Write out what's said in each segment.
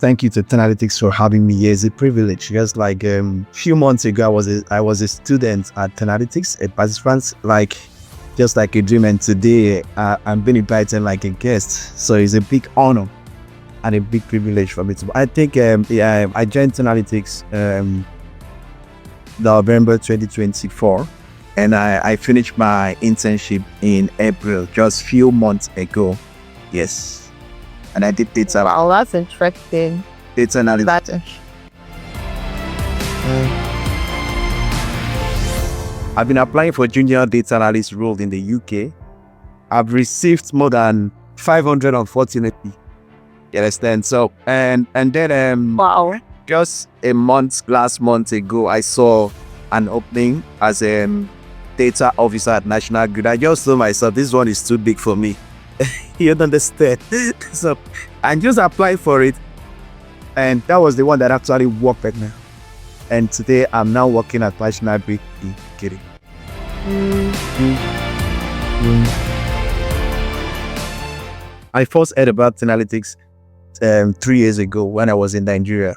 thank you to 10Alytics for having me here. It's a privilege. Just like few months ago, I was a student at 10Alytics, a participant, like just like a dream. And today, I'm being invited like a guest. So it's a big honor and a big privilege for me to. I think I joined 10Alytics November 2024, and I finished my internship in April, just few months ago. Yes. And I did data. Wow, that's interesting. Data analysis. That's interesting. I've been applying for junior data analyst role in the UK. I've received more than 500, unfortunately. You understand? So, and then Wow. just last month ago, I saw an opening as a data officer at National Grid. I just told myself, this one is too big for me. You don't understand. So I just applied for it, and that was the one that actually worked right now. And today I'm now working at National Grid in Kiri. I first heard about 10Alytics 3 years ago when I was in Nigeria.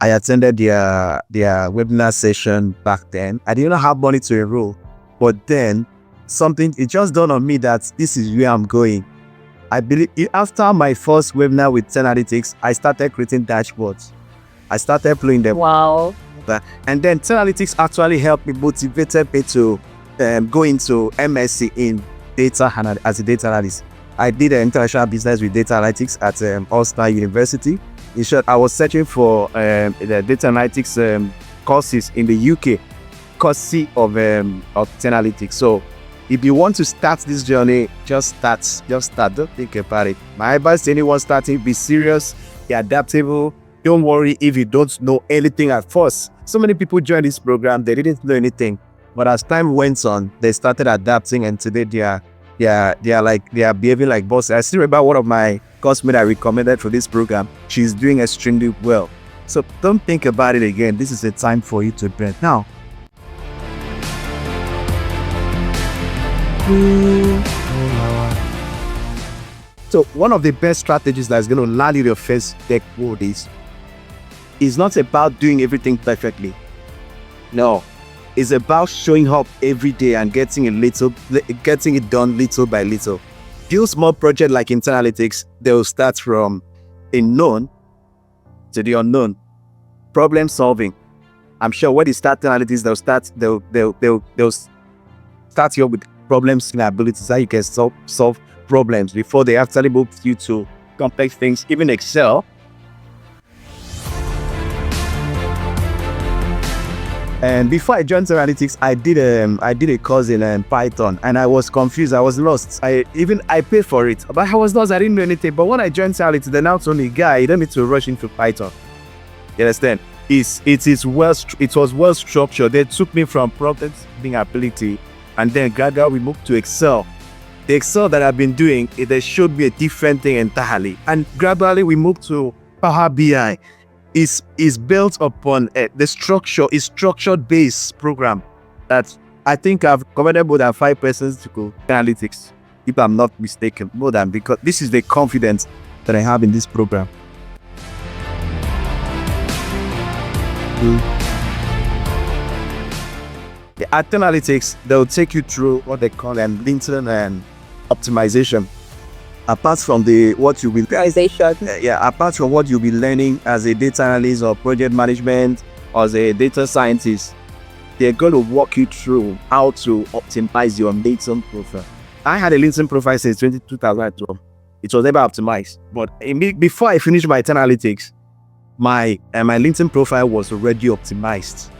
I attended their webinar session back then. I didn't have money to enroll, but then it just dawned on me that this is where I'm going. I believe after my first webinar with 10Alytics, I started creating dashboards. I started playing them. Wow. And then 10Alytics actually helped me, motivated me to go into MSc in data as a data analyst. I did an international business with data analytics at Ulster University. In short, I was searching for the data analytics courses in the UK, courtesy of 10Alytics. So if you want to start this journey, just start. Don't think about it. My advice to anyone starting: be serious, be adaptable. Don't worry if you don't know anything at first. So many people joined this program, they didn't know anything, but as time went on, they started adapting, and today they are behaving like bosses. I still remember one of my classmates I recommended for this program. She's doing extremely well. So don't think about it again. This is a time for you to burn now. So one of the best strategies that's going to land you your first tech world is not about doing everything perfectly. No, it's about showing up every day and getting it done little by little. Few small projects like in 10Alytics, they'll start from a known to the unknown. Problem solving. I'm sure when you start 10Alytics, they'll start you with problem-solving abilities, how you can solve problems before they actually move you to complex things, even Excel. And before I joined 10Alytics, I did a course in Python, and I was confused. I was lost. I paid for it, but I was lost. I didn't know anything. But when I joined 10Alytics, they now told me, "Guy, you don't need to rush into Python." You understand? It was well structured. They took me from problem-solving ability, and then gradually we moved to Excel. The Excel that I've been doing, they showed me a different thing entirely. And gradually we moved to Power BI. It's built upon the structured base program that I think I've covered more than 5 persons to go 10Alytics, if I'm not mistaken, more than, because this is the confidence that I have in this program. At 10Alytics, they'll take you through what they call LinkedIn and optimization. Apart from apart from what you'll be learning as a data analyst or project management or as a data scientist, they're going to walk you through how to optimize your LinkedIn profile. I had a LinkedIn profile since 2012. It was never optimized, but before I finished my 10Alytics, my LinkedIn profile was already optimized.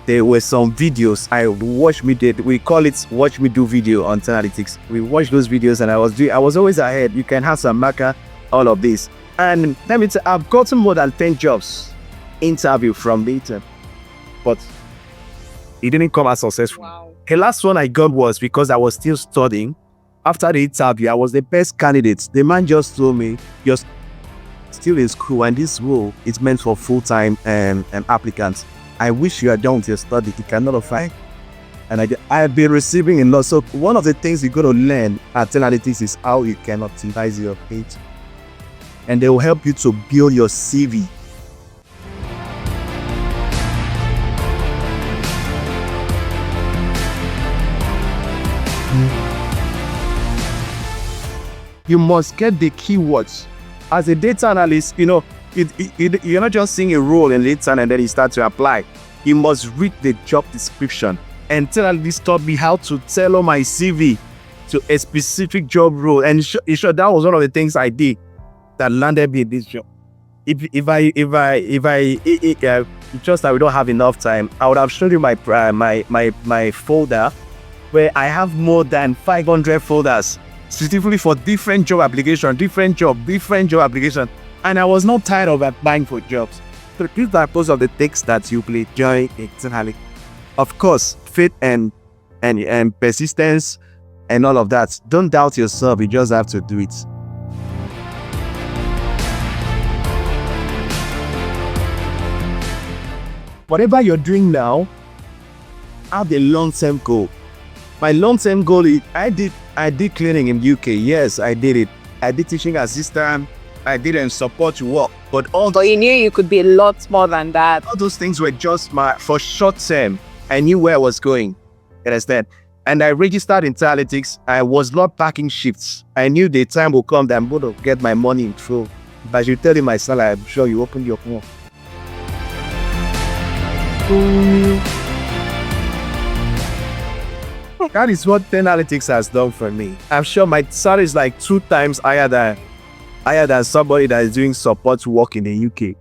There were some videos I watched we call it watch me do video on 10Alytics. We watched those videos, and I was always ahead. You can have some marker, all of this. And let me tell you, I've gotten more than 10 jobs interview from LinkedIn, but it didn't come as successful. Wow. The last one I got was because I was still studying. After the interview, I was the best candidate. The man just told me, "You're still in school, and this role is meant for full-time applicants. I wish you are done with your study. You cannot apply." And I've been receiving a lot. So one of the things you're going to learn at 10Alytics is how you can optimize your page. and they will help you to build your CV. You must get the keywords. As a data analyst, you're not just seeing a role in LinkedIn and then you start to apply. You must read the job description and 10Alytics taught me how to tailor my CV to a specific job role. And sure, that was one of the things I did that landed me in this job. If I just that we don't have enough time, I would have shown you my folder where I have more than 500 folders specifically for different job application, and I was not tired of applying for jobs. So these are most of the things that you will enjoy in 10Alytics. Of course, faith and persistence and all of that. Don't doubt yourself, you just have to do it. Whatever you're doing now, have a long-term goal. My long-term goal is I did cleaning in UK. Yes, I did it. I did teaching assistant. I did support work. But you knew you could be a lot more than that. All those things were just for short term. I knew where I was going. You understand? And I registered in 10Alytics. I was not packing shifts. I knew the time will come that I'm going to get my money in full. But you tell him my salary, I'm sure you open your phone. That is what 10Alytics has done for me. I'm sure my salary is like 2 times higher than somebody that is doing support work in the UK.